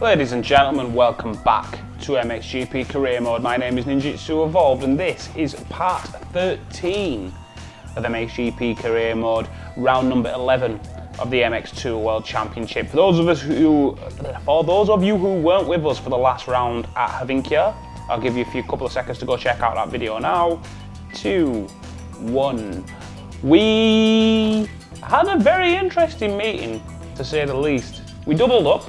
Ladies and gentlemen, welcome back to MXGP Career Mode. My name is MX2 Evolved and this is part 13 of MXGP Career Mode, round number 11 of the MX2 World Championship. For those of you who weren't with us for the last round at Havinkia, I'll give you a couple of seconds to go check out that video now. 2, 1. We had a very interesting meeting, to say the least. We doubled up,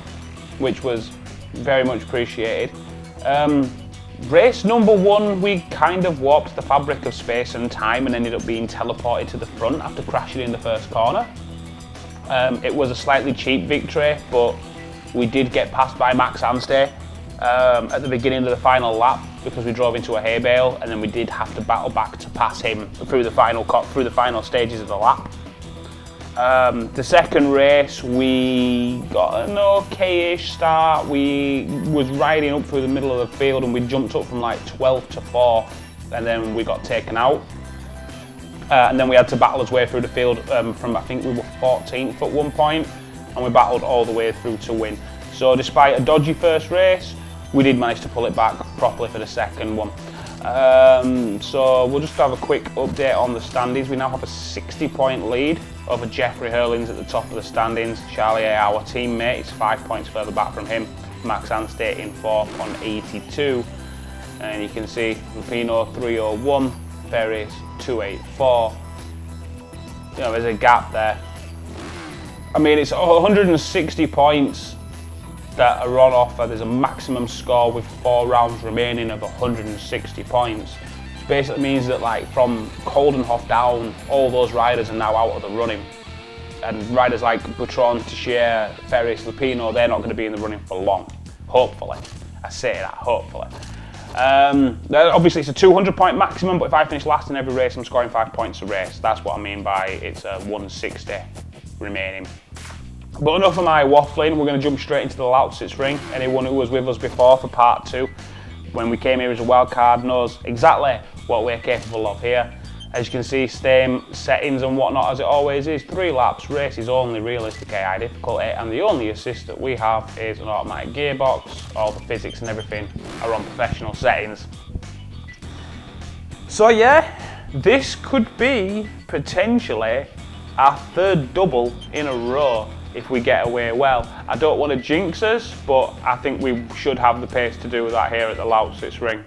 which was very much appreciated. Race number 1, we kind of warped the fabric of space and time and ended up being teleported to the front after crashing in the first corner. It was a slightly cheap victory, but we did get passed by Max Anstey at the beginning of the final lap because we drove into a hay bale, and then we did have to battle back to pass him through the final stages of the lap. The second race, we got an okay-ish start. We was riding up through the middle of the field and we jumped up from like 12th to 4th, and then we got taken out. And then we had to battle our way through the field from, I think we were 14th at one point, and we battled all the way through to win. So despite a dodgy first race, we did manage to pull it back properly for the second one. So we'll just have a quick update on the standings. We now have a 60-point lead over Jeffrey Hurlings at the top of the standings. Charlie A, our teammate, is 5 points further back from him. Max Anstey in 4th on 82. And you can see Lupino 301, Ferris 284. You know, there's a gap there. I mean, it's 160 points that are on offer. There's a maximum score with 4 rounds remaining of 160 points. Which basically means that, like, from Coldenhoff down, all those riders are now out of the running. And riders like Butron, Teixeira, Ferris, Lupino, they're not going to be in the running for long. Hopefully. I say that, hopefully. Obviously it's a 200-point maximum, but if I finish last in every race, I'm scoring 5 points a race. That's what I mean by it's a 160 remaining. But enough of my waffling, we're going to jump straight into the Lausitzring. Anyone who was with us before for part 2, when we came here as a wild card, knows exactly what we're capable of here. As you can see, same settings and whatnot as it always is. 3 laps, race is only realistic AI difficulty, and the only assist that we have is an automatic gearbox. All the physics and everything are on professional settings. So yeah, this could be potentially our 3rd double in a row if we get away well. I don't want to jinx us, but I think we should have the pace to do that here at the Lausitzring.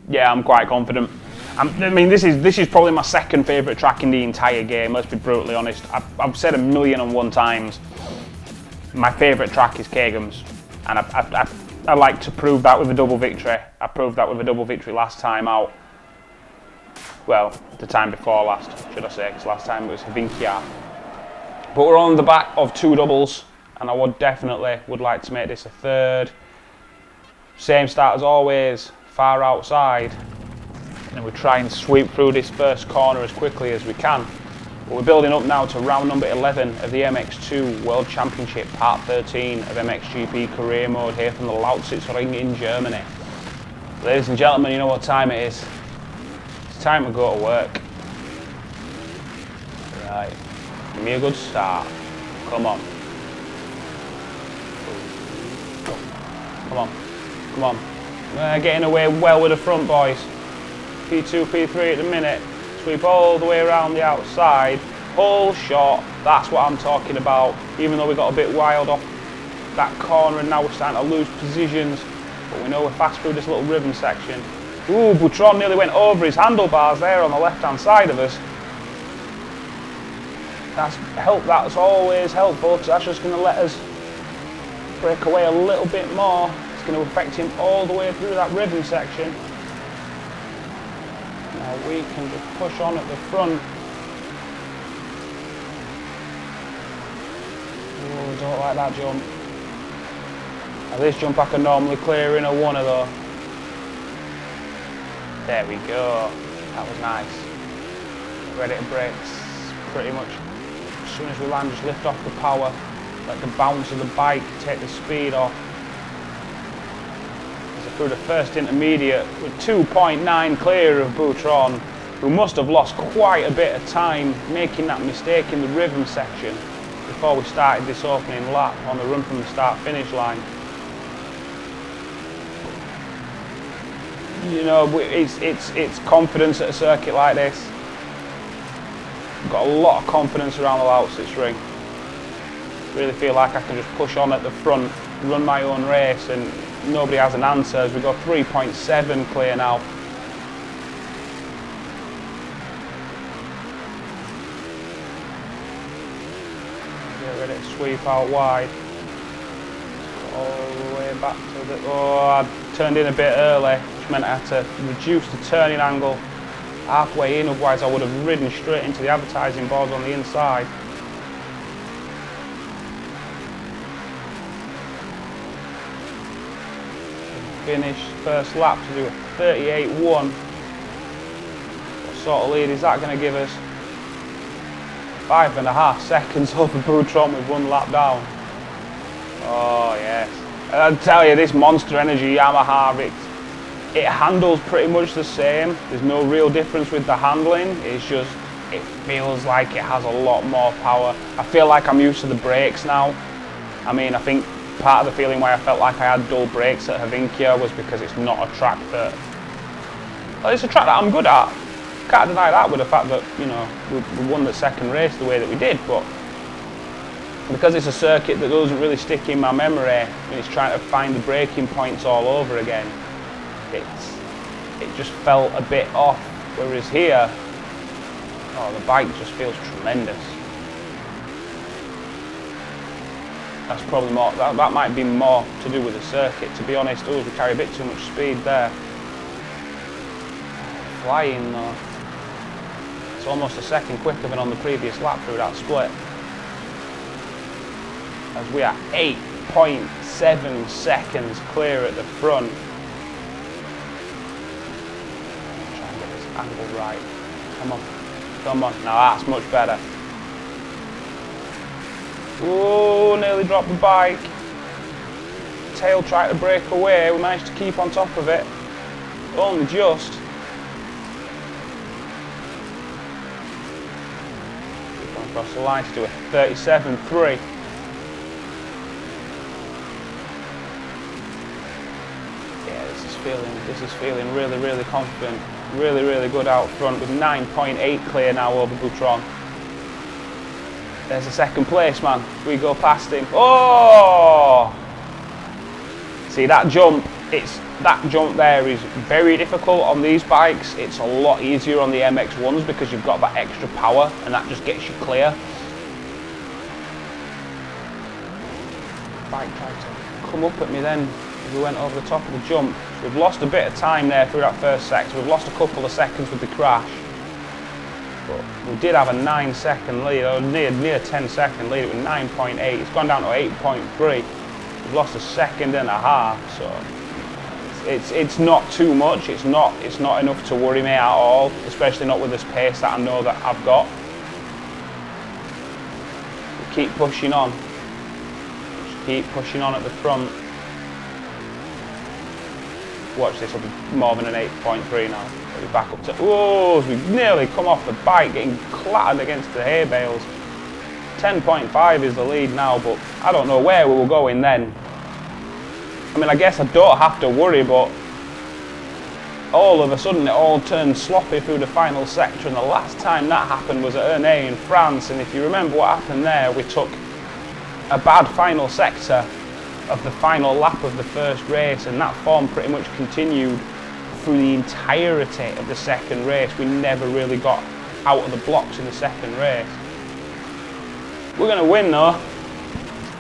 Yeah, I'm quite confident. I mean, this is probably my 2nd favourite track in the entire game, let's be brutally honest. I've said 1,000,001 times, my favourite track is Kagham's, and I like to prove that with a double victory. I proved that with a double victory last time out. Well, the time before last, should I say, because last time it was Havinkia. But we're on the back of 2 doubles, and I would definitely like to make this a 3rd. Same start as always, far outside. And we try and sweep through this first corner as quickly as we can. But we're building up now to round number 11 of the MX2 World Championship, part 13 of MXGP Career Mode here from the Lausitzring in Germany. Ladies and gentlemen, you know what time it is. It's time to go to work. Right, give me a good start. Come on. Come on, come on. Getting away well with the front, boys. P2, P3 at the minute. Sweep all the way around the outside. Whole shot, that's what I'm talking about. Even though we got a bit wild off that corner and now we're starting to lose positions. But we know we're fast through this little ribbon section. Ooh, Butron nearly went over his handlebars there on the left-hand side of us. That's always helpful, because that's just going to let us break away a little bit more. It's going to affect him all the way through that ribbon section. Now we can just push on at the front. Oh, don't like that jump. Now this jump I can normally clear in a 1 of though. There we go. That was nice. Ready to brake pretty much. As soon as we land, just lift off the power. Let the bounce of the bike take the speed off. through the first intermediate with 2.9 clear of Boutron, who must have lost quite a bit of time making that mistake in the rhythm section before we started this opening lap on the run from the start finish line. You know, it's confidence at a circuit like this. I've got a lot of confidence around the Lausitzring. Really feel like I can just push on at the front, run my own race, and nobody has an answer as we go 3.7 clear now. Get ready to sweep out wide. All the way back to the... Oh, I turned in a bit early, which meant I had to reduce the turning angle halfway in, otherwise I would have ridden straight into the advertising boards on the inside. Finish first lap to do a 38.1. What sort of lead is that going to give us? 5.5 seconds over Boutron with 1 lap down. Oh yes. And I'll tell you, this Monster Energy Yamaha, it handles pretty much the same. There's no real difference with the handling. It's just, it feels like it has a lot more power. I feel like I'm used to the brakes now. I mean, I think part of the feeling why I felt like I had dull brakes at Havinkia was because it's not a track that... Well, it's a track that I'm good at. Can't deny that with the fact that, you know, we won the second race the way that we did, but because it's a circuit that doesn't really stick in my memory and it's trying to find the braking points all over again, it just felt a bit off. Whereas here, oh, the bike just feels tremendous. That's probably more, that might be more to do with the circuit, to be honest. Oh, we carry a bit too much speed there. Flying though. It's almost a second quicker than on the previous lap through that split. As we are 8.7 seconds clear at the front. Try and get this angle right. Come on, come on. Now that's much better. Oh, nearly dropped the bike. Tail tried to break away. We managed to keep on top of it. Only just. Keep on across the line to do a 37.3. Yeah, this is feeling really, really confident. Really, really good out front with 9.8 clear now over Boutron. There's a second place, man. We go past him. Oh! See that jump? That jump there is very difficult on these bikes. It's a lot easier on the MX1s because you've got that extra power and that just gets you clear. Bike tried to come up at me then as we went over the top of the jump. So we've lost a bit of time there through that first sector. We've lost a couple of seconds with the crash. But we did have a 9-second lead, or near 10-second lead. It was 9.8. It's gone down to 8.3. We've lost a second and a half, so it's not too much. It's not enough to worry me at all, especially not with this pace that I know that I've got. We keep pushing on. Just keep pushing on at the front. Watch this, will be more than an 8.3 now. We'll be back up to, oh, we've nearly come off the bike, getting clattered against the hay bales. 10.5 is the lead now, but I don't know where we were going then. I mean, I guess I don't have to worry, but all of a sudden it all turned sloppy through the final sector, and the last time that happened was at Ernée in France, and if you remember what happened there, we took a bad final sector of the final lap of the first race, and that form pretty much continued through the entirety of the second race. We never really got out of the blocks in the second race. We're going to win though.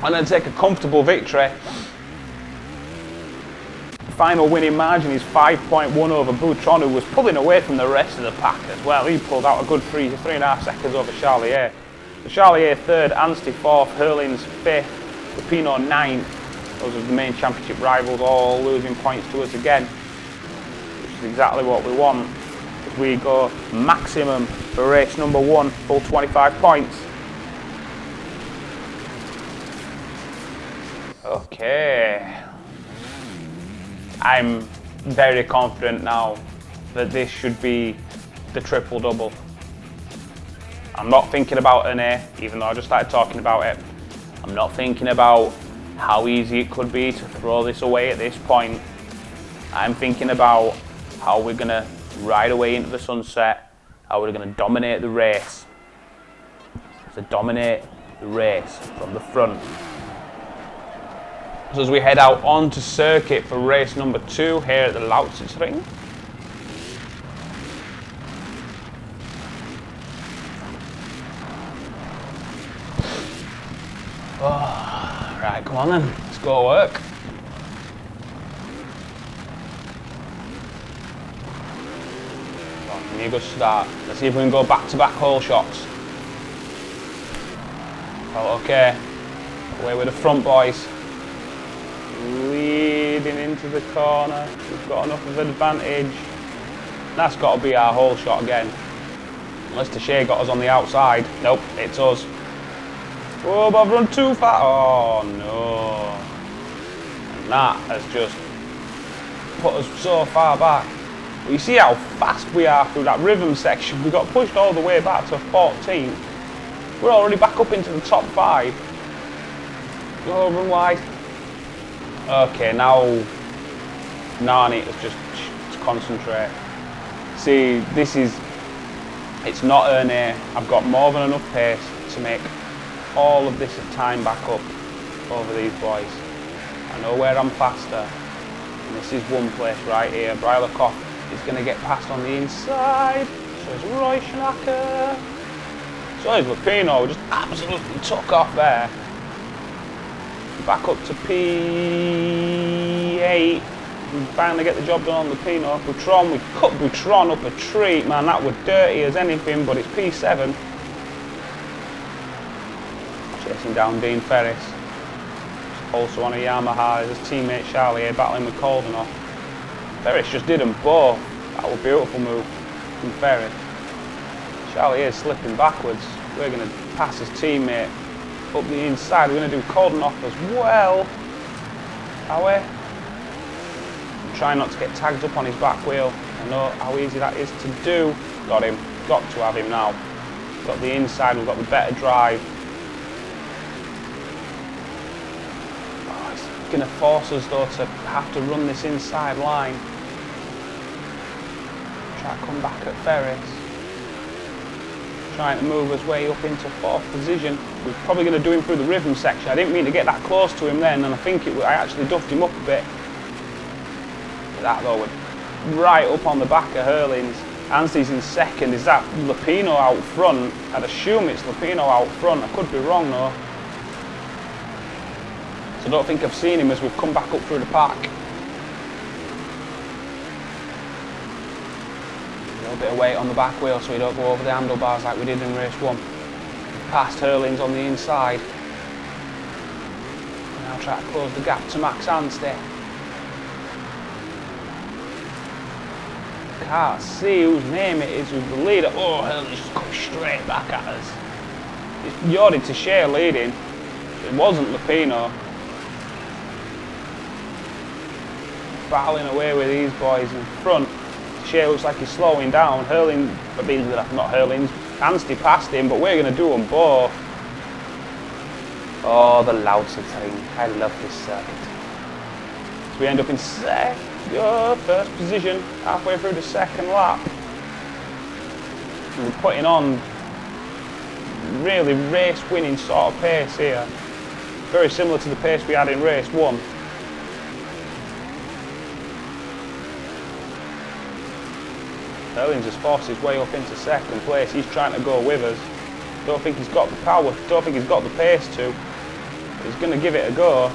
I'm going to take a comfortable victory. Final winning margin is 5.1 over Boutron, who was pulling away from the rest of the pack as well. He pulled out a good 3.5 seconds over Charlier. So Charlier third, Anstey fourth, Hurlings fifth, Rapinoe ninth. Those are the main championship rivals, all losing points to us again, which is exactly what we want. As we go maximum for race number 1, full 25 points. Okay. I'm very confident now that this should be the triple double. I'm not thinking about an A, even though I just started talking about it. I'm not thinking about how easy it could be to throw this away at this point. I'm thinking about how we're going to ride away into the sunset, how we're going to dominate the race. To dominate the race from the front. So as we head out onto circuit for race number 2 here at the Lausitzring. Oh, right, come on then, let's go work. Give me a good start. Let's see if we can go back-to-back hole shots. Oh, okay, away with the front boys. Leading into the corner, we've got enough of an advantage. That's got to be our hole shot again. Unless Tashay got us on the outside. Nope, it's us. Oh, but I've run too far. Oh no. And that has just put us so far back. But you see how fast we are through that rhythm section. We got pushed all the way back to 14th. We're already back up into the top 5. Oh, run wide. Okay, now I need to just concentrate. See, it's not an A. I've got more than enough pace to make all of this time back up over these boys. I know where I'm faster. And this is one place right here. Breilakoff is going to get past on the inside. So is Roy Schnacker. So is Lupino, just absolutely took off there. Back up to P8. We finally get the job done on Lupino. Butron, we cut Butron up a treat, man. That was dirty as anything, but it's P7. Chasing down Dean Ferris. Also on a Yamaha, his teammate Charlie here battling with Coldenhoff. Ferris just did them both. That was a beautiful move from Ferris. Charlie is slipping backwards. We're going to pass his teammate up the inside. We're going to do Coldenhoff as well. Are we? I'm trying not to get tagged up on his back wheel. I know how easy that is to do. Got him. Got to have him now. Got the inside. We've got the better drive. Oh, it's going to force us though to have to run this inside line. Try to come back at Ferris. Trying to move his way up into 4th position. We're probably going to do him through the rhythm section. I didn't mean to get that close to him then, and I think I actually duffed him up a bit. That though, would right up on the back of Hurlings. Anstey's in 2nd. Is that Lupino out front? I'd assume it's Lupino out front. I could be wrong though. So I don't think I've seen him as we've come back up through the pack. A little bit of weight on the back wheel so we don't go over the handlebars like we did in race 1. Past Hurlings on the inside. Now try to close the gap to Max Anstey. Can't see whose name it is with the leader. Oh, Hurlings just come straight back at us. It's Jordi Tashay leading. It wasn't Lupino. Battling away with these boys in front. Tashay looks like he's slowing down. Hurling, not Hurlings, Anstey passed him, but we're going to do them both. Oh, the Lausitzring. I love this circuit. So we end up in 1st position, halfway through the 2nd lap. And we're putting on really race-winning sort of pace here. Very similar to the pace we had in race 1. Hurlings has forced his way up into 2nd place. He's trying to go with us. Don't think he's got the power, don't think he's got the pace to. But he's going to give it a go.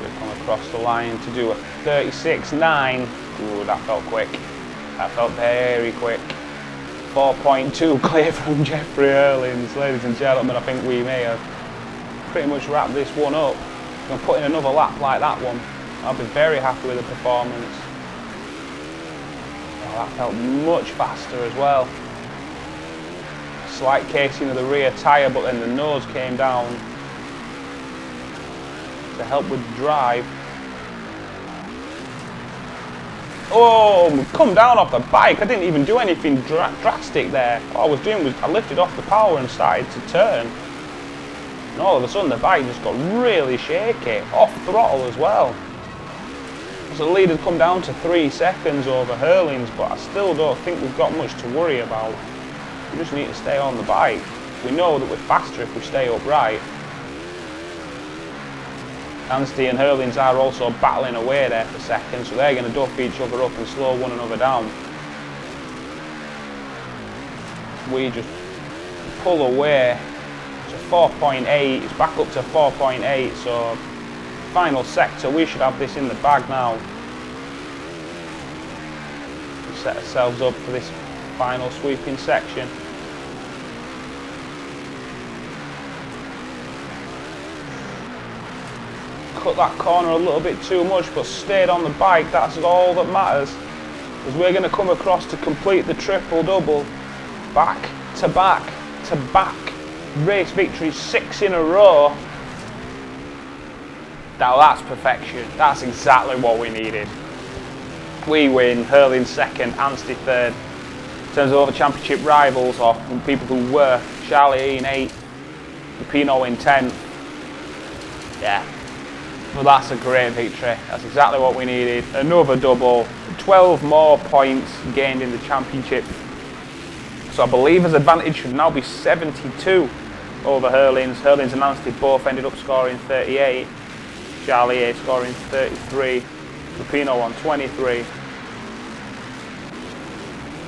We've come across the line to do a 36.9. Ooh, that felt quick. That felt very quick. 4.2 clear from Jeffrey Hurlings. Ladies and gentlemen, I think we may have pretty much wrap this one up. I'm going to put in another lap like that one. I'll be very happy with the performance. Oh, that felt much faster as well. Slight casing of the rear tyre, but then the nose came down to help with the drive. Oh, come down off the bike. I didn't even do anything drastic there. All I was doing was I lifted off the power and started to turn. And all of a sudden the bike just got really shaky, off throttle as well. So the lead had come down to 3 seconds over Hurlings, but I still don't think we've got much to worry about. We just need to stay on the bike. We know that we're faster if we stay upright. Anstey and Hurlings are also battling away there for seconds, so they're going to duff each other up and slow one another down. We just pull away to 4.8, it's back up to 4.8, so final sector, we should have this in the bag now. We set ourselves up for this final sweeping section. Cut that corner a little bit too much, but stayed on the bike. That's all that matters, because we're going to come across to complete the triple double. Back to back to back race victories, 6 in a row. Now that's perfection. That's exactly what we needed. We win, Hurling second, Anstey third. In terms of other championship rivals, or people who were, Charlie in 8th, Lupino in 10th. Yeah. Well, that's a great victory. That's exactly what we needed. Another double, 12 more points gained in the championship. So I believe his advantage should now be 72 over Hurlings. Hurlings and Anstey both ended up scoring 38. Charlie A scoring 33. Lupino on 23.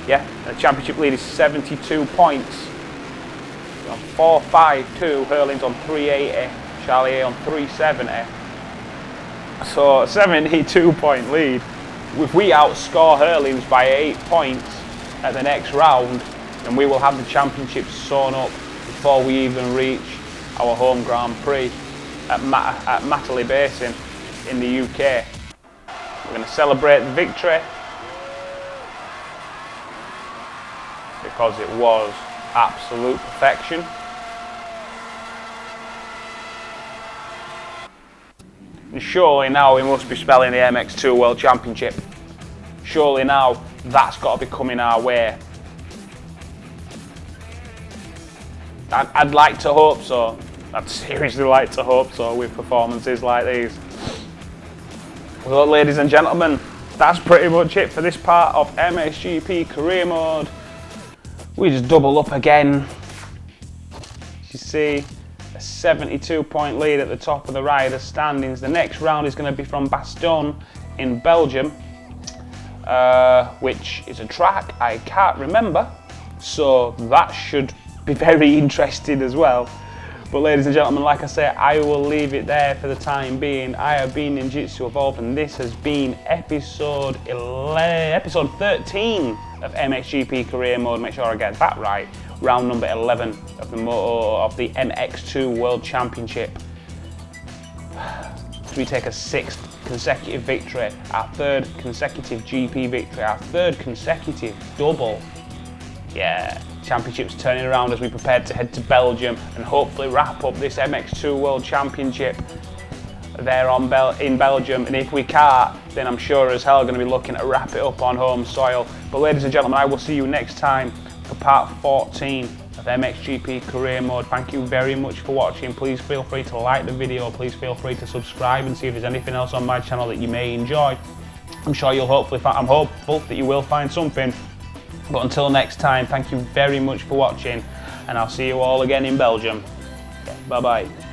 Yeah, the championship lead is 72 points. On 452, Hurlings on 380. Charlie A on 370. So 72 point lead. If we outscore Hurlings by 8 points at the next round, then we will have the championship sewn up before we even reach our home Grand Prix at Matterley Basin in the UK. We're going to celebrate the victory because it was absolute perfection. And surely now we must be spelling the MX2 World Championship. Surely now that's got to be coming our way. I'd like to hope so. I'd seriously like to hope so with performances like these. Well, ladies and gentlemen, that's pretty much it for this part of MXGP Career Mode. We just double up again. As you see, a 72 point lead at the top of the rider standings. The next round is going to be from Bastogne in Belgium, which is a track I can't remember, so that should be very interesting as well. But ladies and gentlemen, like I say, I will leave it there for the time being. I have been Ninjitsu Evolved, and this has been episode 13 of MXGP Career Mode. Make sure I get that right. Round number 11 of the MX2 World Championship. We take a 6th consecutive victory, our 3rd consecutive GP victory, our 3rd consecutive double. Yeah, championship's turning around as we prepare to head to Belgium and hopefully wrap up this MX2 World Championship there in Belgium. And if we can't, then I'm sure as hell going to be looking to wrap it up on home soil. But ladies and gentlemen, I will see you next time for part 14 of MXGP Career Mode. Thank you very much for watching. Please feel free to like the video. Please feel free to subscribe and see if there's anything else on my channel that you may enjoy. I'm sure you'll hopefully find, I'm hopeful that you will find something. But until next time, thank you very much for watching, and I'll see you all again in Belgium. Bye bye.